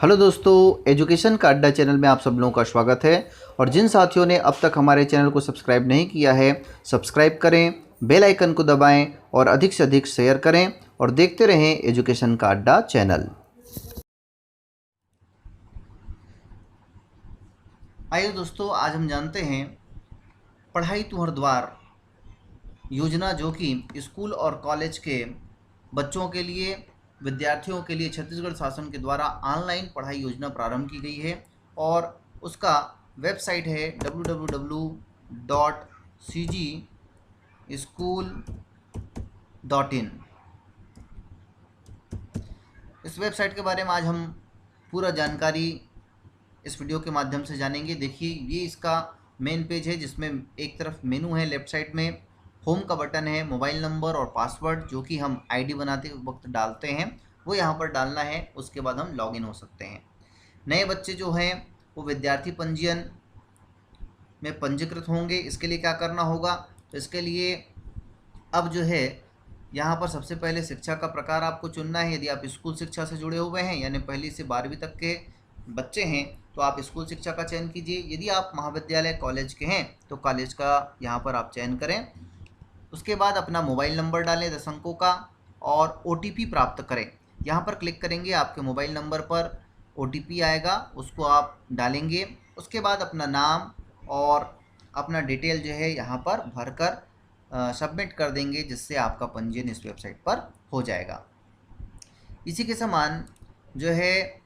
Hello दोस्तों, education का अड्डा चैनल में आप सब लोगों का स्वागत है। और जिन साथियों ने अब तक हमारे चैनल को सब्सक्राइब नहीं किया है, सब्सक्राइब करें, बेल आइकन को दबाएं और अधिक से अधिक शेयर करें और देखते रहें एजुकेशन का अड्डा चैनल। आइए दोस्तों, आज हम जानते हैं पढ़ाई तुहर द्वार योजना, जो कि स्कूल और कॉलेज के बच्चों के लिए, विद्यार्थियों के लिए छत्तीसगढ़ शासन के द्वारा ऑनलाइन पढ़ाई योजना प्रारंभ की गई है। और उसका वेबसाइट है www.cgschool.in। इस वेबसाइट के बारे में आज हम पूरा जानकारी इस वीडियो के माध्यम से जानेंगे। देखिए, ये इसका मेन पेज है जिसमें एक तरफ मेनू है, लेफ्ट साइड में होम का बटन है, मोबाइल नंबर और पासवर्ड जो कि हम आईडी बनाते वक्त डालते हैं वो यहाँ पर डालना है। उसके बाद हम लॉगिन हो सकते हैं। नए बच्चे जो हैं वो विद्यार्थी पंजीयन में पंजीकृत होंगे। इसके लिए क्या करना होगा, तो इसके लिए अब जो है यहाँ पर सबसे पहले शिक्षा का प्रकार आपको चुनना है। यदि आप स्कूल शिक्षा से जुड़े हुए हैं यानी पहली से 12वीं तक के बच्चे हैं तो आप स्कूल शिक्षा का चयन कीजिए। यदि आप महाविद्यालय कॉलेज के हैं तो कॉलेज का यहाँ पर आप चयन करें। उसके बाद अपना मोबाइल नंबर डालें 10 अंकों का और OTP प्राप्त करें। यहाँ पर क्लिक करेंगे, आपके मोबाइल नंबर पर OTP आएगा, उसको आप डालेंगे। उसके बाद अपना नाम और अपना डिटेल जो है यहाँ पर भरकर सबमिट कर देंगे, जिससे आपका पंजीयन इस वेबसाइट पर हो जाएगा। इसी के समान जो है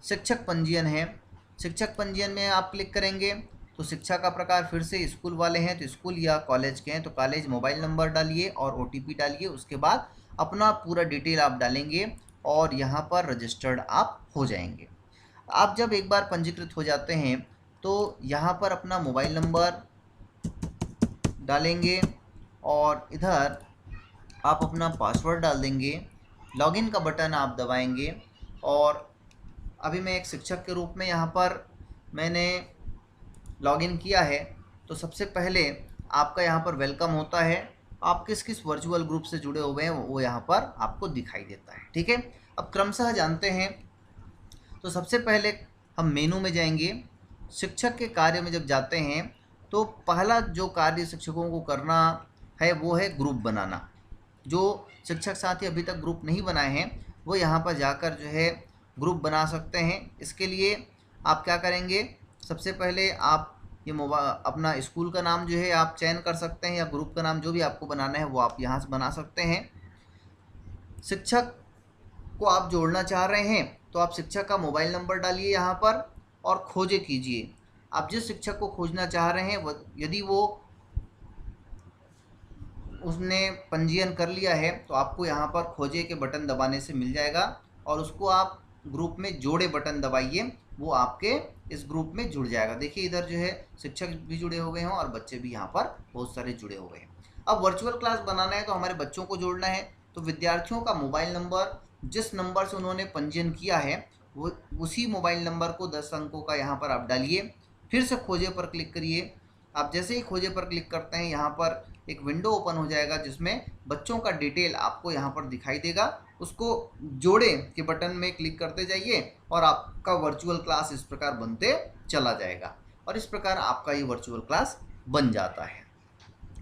शिक्षक पंजीयन है। शिक्षक पंजीयन में आप क्लिक करेंगे तो शिक्षा का प्रकार फिर से स्कूल वाले हैं तो स्कूल या कॉलेज के हैं तो कॉलेज, मोबाइल नंबर डालिए और OTP डालिए। उसके बाद अपना पूरा डिटेल आप डालेंगे और यहाँ पर रजिस्टर्ड आप हो जाएंगे। आप जब एक बार पंजीकृत हो जाते हैं तो यहाँ पर अपना मोबाइल नंबर डालेंगे और इधर आप अपना पासवर्ड डाल देंगे। लॉगिन का बटन आप दबाएंगे और अभी मैं एक शिक्षक के रूप में यहाँ पर मैंने लॉगिन किया है। तो सबसे पहले आपका यहाँ पर वेलकम होता है। आप किस किस वर्चुअल ग्रुप से जुड़े हुए हैं वो यहाँ पर आपको दिखाई देता है। ठीक है, अब क्रमशः जानते हैं। तो सबसे पहले हम मेनू में जाएंगे। शिक्षक के कार्य में जब जाते हैं तो पहला जो कार्य शिक्षकों को करना है वो है ग्रुप बनाना। जो शिक्षक साथी अभी तक ग्रुप नहीं बनाए हैं वो यहाँ पर जाकर जो है ग्रुप बना सकते हैं। इसके लिए आप क्या करेंगे, सबसे पहले आप ये अपना स्कूल का नाम जो है आप चयन कर सकते हैं या ग्रुप का नाम जो भी आपको बनाना है वो आप यहाँ से बना सकते हैं। शिक्षक को आप जोड़ना चाह रहे हैं तो आप शिक्षक का मोबाइल नंबर डालिए यहाँ पर और खोजे कीजिए। आप जिस शिक्षक को खोजना चाह रहे हैं यदि वो उसने पंजीयन कर लिया है तो आपको यहाँ पर खोजे के बटन दबाने से मिल जाएगा और उसको आप ग्रुप में जोड़े बटन दबाइए, वो आपके इस ग्रुप में जुड़ जाएगा। देखिए इधर जो है शिक्षक भी जुड़े हुए हैं और बच्चे भी यहाँ पर बहुत सारे जुड़े हुए हैं। अब वर्चुअल क्लास बनाना है तो हमारे बच्चों को जोड़ना है। तो विद्यार्थियों का मोबाइल नंबर, जिस नंबर से उन्होंने पंजीयन किया है वो उसी मोबाइल नंबर को 10 अंकों का यहाँ पर आप डालिए। फिर से खोजे पर क्लिक करिए। आप जैसे ही खोजे पर क्लिक करते हैं यहाँ पर एक विंडो ओपन हो जाएगा जिसमें बच्चों का डिटेल आपको यहाँ पर दिखाई देगा। उसको जोड़े के बटन में क्लिक करते जाइए और आपका वर्चुअल क्लास इस प्रकार बनते चला जाएगा और इस प्रकार आपका ये वर्चुअल क्लास बन जाता है।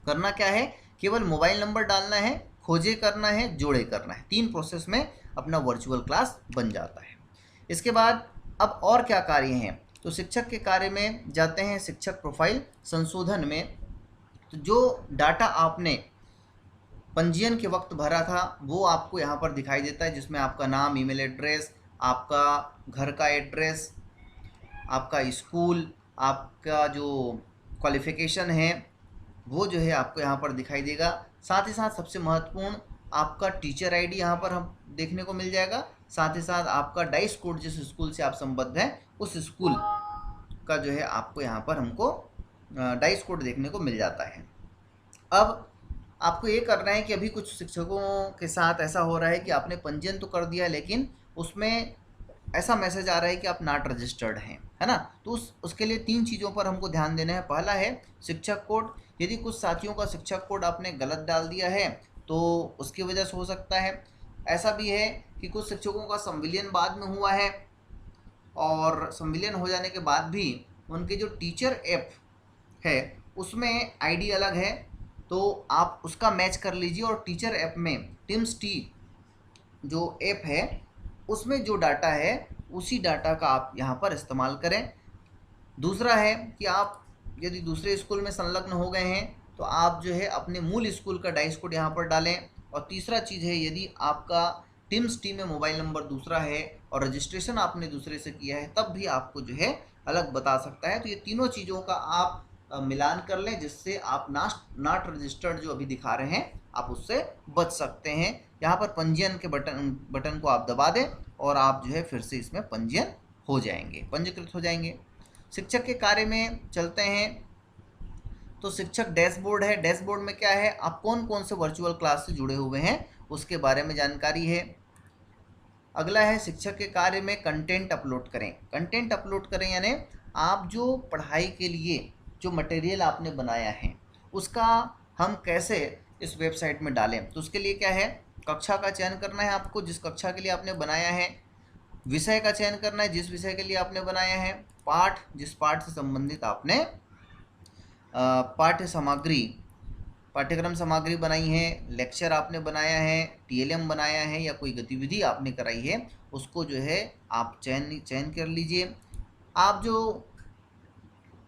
करना क्या है, केवल मोबाइल नंबर डालना है, खोजे करना है, जोड़े करना है। 3 प्रोसेस में अपना वर्चुअल क्लास बन जाता है। इसके बाद अब और क्या कार्य हैं, तो शिक्षक के कार्य में जाते हैं। शिक्षक प्रोफाइल संशोधन में तो जो डाटा आपने पंजीयन के वक्त भरा था वो आपको यहाँ पर दिखाई देता है, जिसमें आपका नाम, ईमेल एड्रेस, आपका घर का एड्रेस, आपका स्कूल, आपका जो क्वालिफ़िकेशन है वो जो है आपको यहाँ पर दिखाई देगा। साथ ही साथ सबसे महत्वपूर्ण आपका टीचर आईडी यहाँ पर हम देखने को मिल जाएगा। साथ ही साथ आपका डाइस कोड, जिस स्कूल से आप संबद्ध हैं उस स्कूल का जो है आपको यहाँ पर हमको डाइस कोड देखने को मिल जाता है। अब आपको ये करना है कि अभी कुछ शिक्षकों के साथ ऐसा हो रहा है कि आपने पंजीयन तो कर दिया है लेकिन उसमें ऐसा मैसेज आ रहा है कि आप नॉट रजिस्टर्ड हैं, है ना। तो उसके लिए 3 चीज़ों पर हमको ध्यान देना है। पहला है शिक्षक कोड। यदि कुछ साथियों का शिक्षक कोड आपने गलत डाल दिया है तो उसकी वजह से हो सकता है। ऐसा भी है कि कुछ शिक्षकों का संविलियन बाद में हुआ है और संविलियन हो जाने के बाद भी उनके जो टीचर ऐप है उसमें आईडी अलग है, तो आप उसका मैच कर लीजिए और टीचर ऐप में टिम्स टी जो ऐप है उसमें जो डाटा है उसी डाटा का आप यहाँ पर इस्तेमाल करें। दूसरा है कि आप यदि दूसरे स्कूल में संलग्न हो गए हैं तो आप जो है अपने मूल स्कूल का डाइस कोड यहाँ पर डालें। और तीसरा चीज़ है, यदि आपका टिम्स टी में मोबाइल नंबर दूसरा है और रजिस्ट्रेशन आपने दूसरे से किया है तब भी आपको जो है अलग बता सकता है। तो ये तीनों चीज़ों का आप मिलान कर लें, जिससे आप नॉट रजिस्टर्ड जो अभी दिखा रहे हैं आप उससे बच सकते हैं। यहाँ पर पंजीयन के बटन को आप दबा दें और आप जो है फिर से इसमें पंजीयन हो जाएंगे, पंजीकृत हो जाएंगे। शिक्षक के कार्य में चलते हैं तो शिक्षक डैशबोर्ड है। डैशबोर्ड में क्या है, आप कौन कौन से वर्चुअल क्लास से जुड़े हुए हैं उसके बारे में जानकारी है। अगला है शिक्षक के कार्य में कंटेंट अपलोड करें। कंटेंट अपलोड करें यानी आप जो पढ़ाई के लिए जो मटेरियल आपने बनाया है उसका हम कैसे इस वेबसाइट में डालें। तो उसके लिए क्या है, कक्षा का चयन करना है आपको, जिस कक्षा के लिए आपने बनाया है। विषय का चयन करना है, जिस विषय के लिए आपने बनाया है। पाठ, जिस पाठ से संबंधित आपने पाठ्य सामग्री, पाठ्यक्रम सामग्री बनाई है, लेक्चर आपने बनाया है, टीएलएम बनाया है या कोई गतिविधि आपने कराई है, उसको जो है आप चयन कर लीजिए। आप जो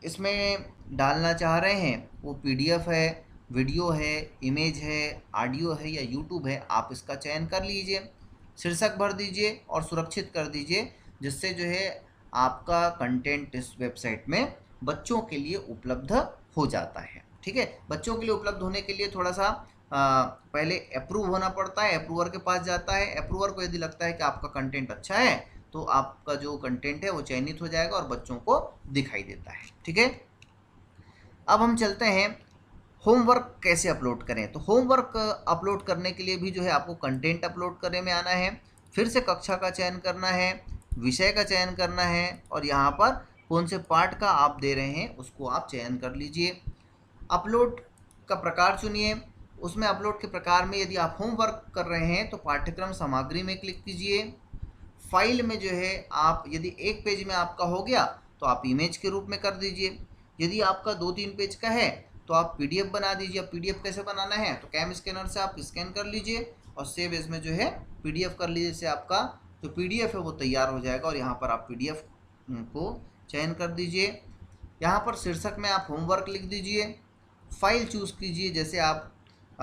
इसमें डालना चाह रहे हैं वो पीडीएफ है, वीडियो है, इमेज है, ऑडियो है या यूट्यूब है, आप इसका चयन कर लीजिए। शीर्षक भर दीजिए और सुरक्षित कर दीजिए, जिससे जो है आपका कंटेंट इस वेबसाइट में बच्चों के लिए उपलब्ध हो जाता है। ठीक है, बच्चों के लिए उपलब्ध होने के लिए थोड़ा सा पहले अप्रूव होना पड़ता है, अप्रूवर के पास जाता है। अप्रूवर को यदि लगता है कि आपका कंटेंट अच्छा है तो आपका जो कंटेंट है वो चयनित हो जाएगा और बच्चों को दिखाई देता है। ठीक है, अब हम चलते हैं होमवर्क कैसे अपलोड करें। तो होमवर्क अपलोड करने के लिए भी जो है आपको कंटेंट अपलोड करने में आना है, फिर से कक्षा का चयन करना है, विषय का चयन करना है और यहाँ पर कौन से पाठ का आप दे रहे हैं उसको आप चयन कर लीजिए। अपलोड का प्रकार चुनिए, उसमें अपलोड के प्रकार में यदि आप होमवर्क कर रहे हैं तो पाठ्यक्रम सामग्री में क्लिक कीजिए। फाइल में जो है आप यदि एक पेज में आपका हो गया तो आप इमेज के रूप में कर दीजिए। यदि आपका 2-3 पेज का है तो आप पीडीएफ बना दीजिए। अब पीडीएफ कैसे बनाना है, तो कैम स्कैनर से आप स्कैन कर लीजिए और सेव एज में जो है पीडीएफ कर लीजिए। इससे आपका जो पीडीएफ है वो तैयार हो जाएगा और यहाँ पर आप पीडीएफ को चयन कर दीजिए। यहाँ पर शीर्षक में आप होमवर्क लिख दीजिए। फाइल चूज़ कीजिए, जैसे आप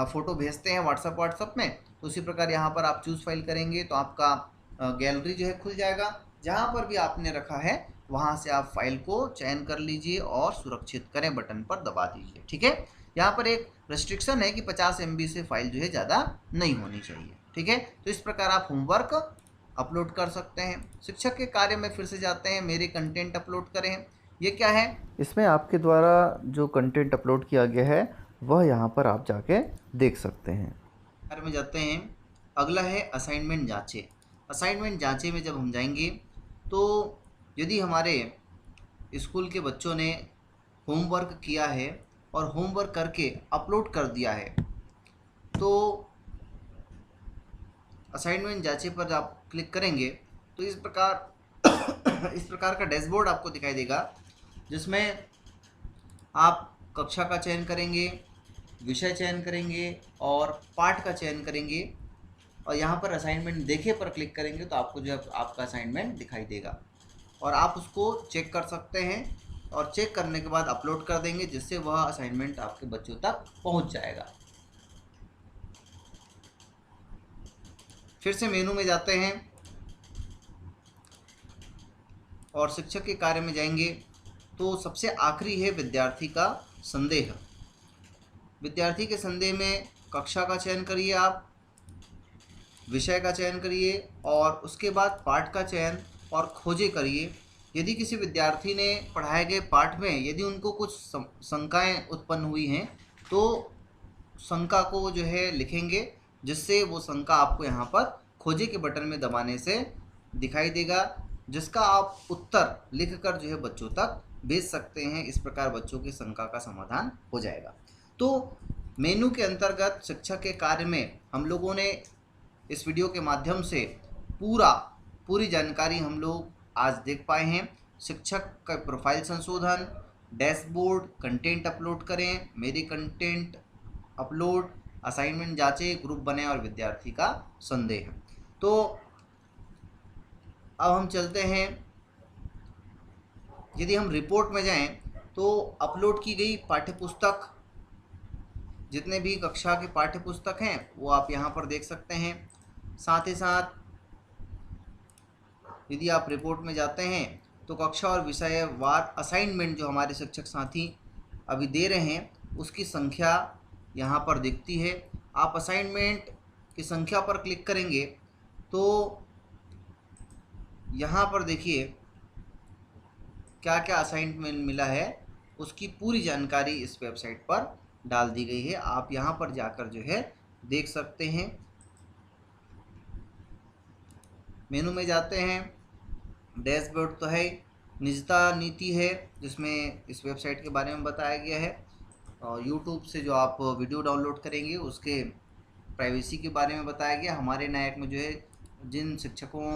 फ़ोटो भेजते हैं व्हाट्सअप में तो उसी प्रकार यहाँ पर आप चूज़ फाइल करेंगे तो आपका गैलरी जो है खुल जाएगा। जहाँ पर भी आपने रखा है वहाँ से आप फाइल को चयन कर लीजिए और सुरक्षित करें बटन पर दबा दीजिए। ठीक है, यहाँ पर एक रेस्ट्रिक्शन है कि 50 MB से फाइल जो है ज़्यादा नहीं होनी चाहिए। ठीक है, तो इस प्रकार आप होमवर्क अपलोड कर सकते हैं। शिक्षक के कार्य में फिर से जाते हैं, मेरे कंटेंट अपलोड करें। ये क्या है, इसमें आपके द्वारा जो कंटेंट अपलोड किया गया है वह यहाँ पर आप जाके देख सकते हैं। कार्य में जाते हैं। अगला है असाइनमेंट जांचें। असाइनमेंट जांचें में जब हम जाएंगे तो यदि हमारे स्कूल के बच्चों ने होमवर्क किया है और होमवर्क करके अपलोड कर दिया है तो असाइनमेंट जांचें पर आप क्लिक करेंगे तो इस प्रकार का डैशबोर्ड आपको दिखाई देगा, जिसमें आप कक्षा का चयन करेंगे, विषय चयन करेंगे और पाठ का चयन करेंगे और यहाँ पर असाइनमेंट देखे पर क्लिक करेंगे तो आपको जो है आपका असाइनमेंट दिखाई देगा और आप उसको चेक कर सकते हैं और चेक करने के बाद अपलोड कर देंगे, जिससे वह असाइनमेंट आपके बच्चों तक पहुँच जाएगा। फिर से मेनू में जाते हैं और शिक्षक के कार्य में जाएंगे तो सबसे आखिरी है विद्यार्थी का संदेह। विद्यार्थी के संदेह में कक्षा का चयन करिए, आप विषय का चयन करिए और उसके बाद पाठ का चयन और खोजे करिए। यदि किसी विद्यार्थी ने पढ़ाए गए पाठ में यदि उनको कुछ शंकाएं उत्पन्न हुई हैं तो शंका को जो है लिखेंगे, जिससे वो शंका आपको यहाँ पर खोजे के बटन में दबाने से दिखाई देगा, जिसका आप उत्तर लिखकर जो है बच्चों तक भेज सकते हैं। इस प्रकार बच्चों की शंका का समाधान हो जाएगा। तो मेनू के अंतर्गत शिक्षक के कार्य में हम लोगों ने इस वीडियो के माध्यम से पूरी जानकारी हम लोग आज देख पाए हैं। शिक्षक का प्रोफाइल संशोधन, डैशबोर्ड, कंटेंट अपलोड करें, मेरे कंटेंट अपलोड, असाइनमेंट जांचें, ग्रुप बने और विद्यार्थी का संदेह। तो अब हम चलते हैं, यदि हम रिपोर्ट में जाएं तो अपलोड की गई पाठ्यपुस्तक, जितने भी कक्षा के पाठ्य पुस्तक हैं वो आप यहाँ पर देख सकते हैं। साथ ही साथ यदि आप रिपोर्ट में जाते हैं तो कक्षा और विषयवार असाइनमेंट जो हमारे शिक्षक साथी अभी दे रहे हैं उसकी संख्या यहाँ पर दिखती है। आप असाइनमेंट की संख्या पर क्लिक करेंगे तो यहाँ पर देखिए क्या क्या असाइनमेंट मिला है उसकी पूरी जानकारी इस वेबसाइट पर डाल दी गई है। आप यहाँ पर जाकर जो है देख सकते हैं। मेनू में जाते हैं, डैशबोर्ड तो है, निजता नीति है जिसमें इस वेबसाइट के बारे में बताया गया है, और यूट्यूब से जो आप वीडियो डाउनलोड करेंगे उसके प्राइवेसी के बारे में बताया गया। हमारे नायक में जो है जिन शिक्षकों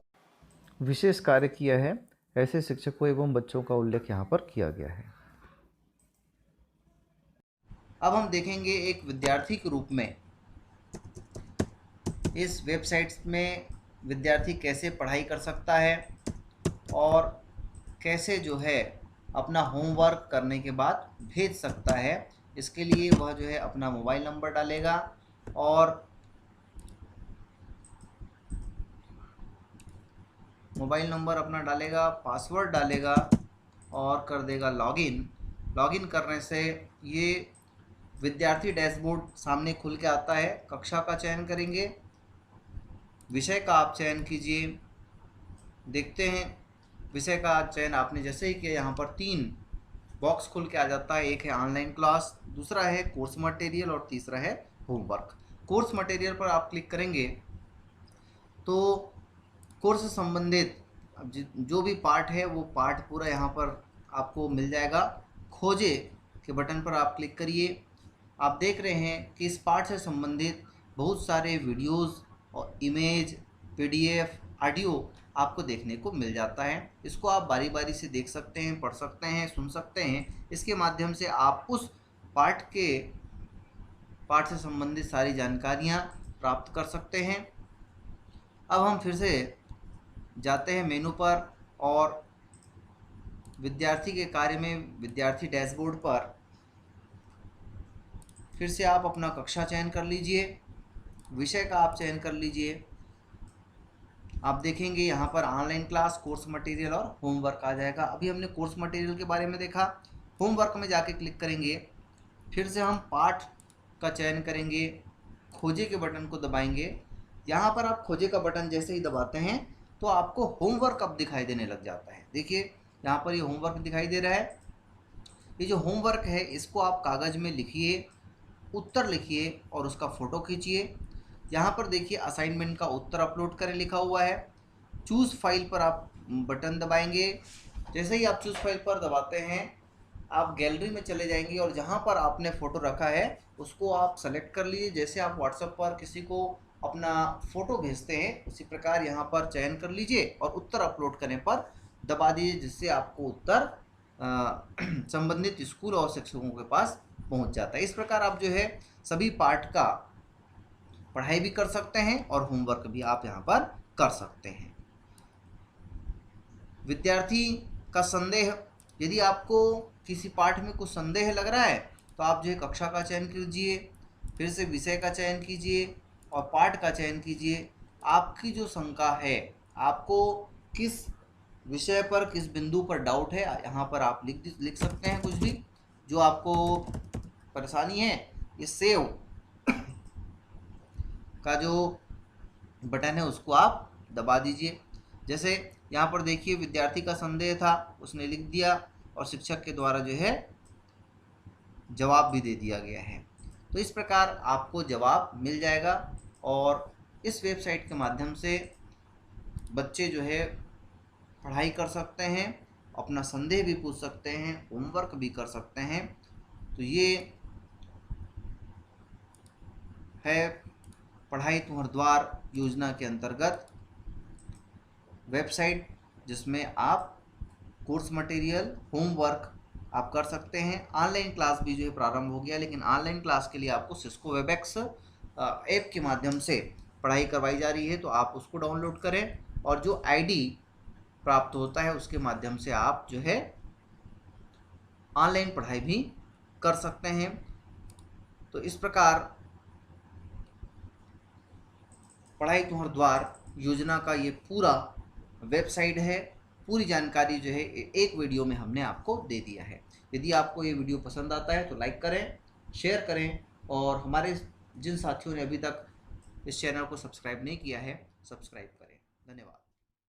विशेष कार्य किया है ऐसे शिक्षकों एवं बच्चों का उल्लेख यहाँ पर किया गया है। अब हम देखेंगे एक विद्यार्थी के रूप में इस वेबसाइट में विद्यार्थी कैसे पढ़ाई कर सकता है और कैसे जो है अपना होमवर्क करने के बाद भेज सकता है। इसके लिए वह जो है अपना मोबाइल नंबर डालेगा और मोबाइल नंबर अपना डालेगा, पासवर्ड डालेगा और कर देगा लॉगिन। लॉगिन करने से ये विद्यार्थी डैशबोर्ड सामने खुल के आता है। कक्षा का चयन करेंगे, विषय का आप चयन कीजिए। देखते हैं विषय का चयन आपने जैसे ही किया यहाँ पर 3 बॉक्स खुल के आ जाता है। एक है ऑनलाइन क्लास, दूसरा है कोर्स मटेरियल और तीसरा है होमवर्क। कोर्स मटेरियल पर आप क्लिक करेंगे तो कोर्स से संबंधित जो भी पार्ट है वो पार्ट पूरा यहाँ पर आपको मिल जाएगा। खोजे के बटन पर आप क्लिक करिए। आप देख रहे हैं कि इस पार्ट से संबंधित बहुत सारे वीडियोस और इमेज, पीडीएफ, ऑडियो आपको देखने को मिल जाता है। इसको आप बारी बारी से देख सकते हैं, पढ़ सकते हैं, सुन सकते हैं। इसके माध्यम से आप उस पार्ट से संबंधित सारी जानकारियाँ प्राप्त कर सकते हैं। अब हम फिर से जाते हैं मेनू पर और विद्यार्थी के कार्य में विद्यार्थी डैशबोर्ड पर फिर से आप अपना कक्षा चयन कर लीजिए, विषय का आप चयन कर लीजिए। आप देखेंगे यहाँ पर ऑनलाइन क्लास, कोर्स मटेरियल और होमवर्क आ जाएगा। अभी हमने कोर्स मटेरियल के बारे में देखा। होमवर्क में जाके क्लिक करेंगे, फिर से हम पाठ का चयन करेंगे, खोजे के बटन को दबाएंगे। यहाँ पर आप खोजे का बटन जैसे ही दबाते हैं तो आपको होमवर्क अब दिखाई देने लग जाता है। देखिए यहाँ पर ये होमवर्क दिखाई दे रहा है। ये जो होमवर्क है इसको आप कागज़ में लिखिए, उत्तर लिखिए और उसका फ़ोटो खींचिए। यहाँ पर देखिए असाइनमेंट का उत्तर अपलोड करें लिखा हुआ है। चूज़ फाइल पर आप बटन दबाएंगे। जैसे ही आप चूज़ फाइल पर दबाते हैं आप गैलरी में चले जाएंगे और जहाँ पर आपने फ़ोटो रखा है उसको आप सेलेक्ट कर लीजिए। जैसे आप व्हाट्सएप पर किसी को अपना फ़ोटो भेजते हैं उसी प्रकार यहाँ पर चयन कर लीजिए और उत्तर अपलोड करने पर दबा दीजिए, जिससे आपको उत्तर संबंधित स्कूल और शिक्षकों के पास पहुंच जाता है। इस प्रकार आप जो है सभी पार्ट का पढ़ाई भी कर सकते हैं और होमवर्क भी आप यहाँ पर कर सकते हैं। विद्यार्थी का संदेह, यदि आपको किसी पाठ में कुछ संदेह लग रहा है तो आप जो है कक्षा का चयन कीजिए, फिर से विषय का चयन कीजिए और पाठ का चयन कीजिए। आपकी जो शंका है, आपको किस विषय पर किस बिंदु पर डाउट है, यहाँ पर आप लिख सकते हैं कुछ भी जो आपको परेशानी है। ये सेव का जो बटन है उसको आप दबा दीजिए। जैसे यहाँ पर देखिए विद्यार्थी का संदेह था, उसने लिख दिया और शिक्षक के द्वारा जो है जवाब भी दे दिया गया है। तो इस प्रकार आपको जवाब मिल जाएगा और इस वेबसाइट के माध्यम से बच्चे जो है पढ़ाई कर सकते हैं, अपना संदेह भी पूछ सकते हैं, होमवर्क भी कर सकते हैं। तो ये है पढ़ाई तुम्हार द्वार योजना के अंतर्गत वेबसाइट जिसमें आप कोर्स मटेरियल, होमवर्क आप कर सकते हैं। ऑनलाइन क्लास भी जो है प्रारंभ हो गया, लेकिन ऑनलाइन क्लास के लिए आपको सिस्को वेबएक्स ऐप के माध्यम से पढ़ाई करवाई जा रही है, तो आप उसको डाउनलोड करें और जो आईडी प्राप्त होता है उसके माध्यम से आप जो है ऑनलाइन पढ़ाई भी कर सकते हैं। तो इस प्रकार पढ़ाई तुम्हार द्वार योजना का ये पूरा वेबसाइट है, पूरी जानकारी जो है एक वीडियो में हमने आपको दे दिया है। यदि आपको ये वीडियो पसंद आता है तो लाइक करें, शेयर करें, और हमारे जिन साथियों ने अभी तक इस चैनल को सब्सक्राइब नहीं किया है, सब्सक्राइब करें। धन्यवाद।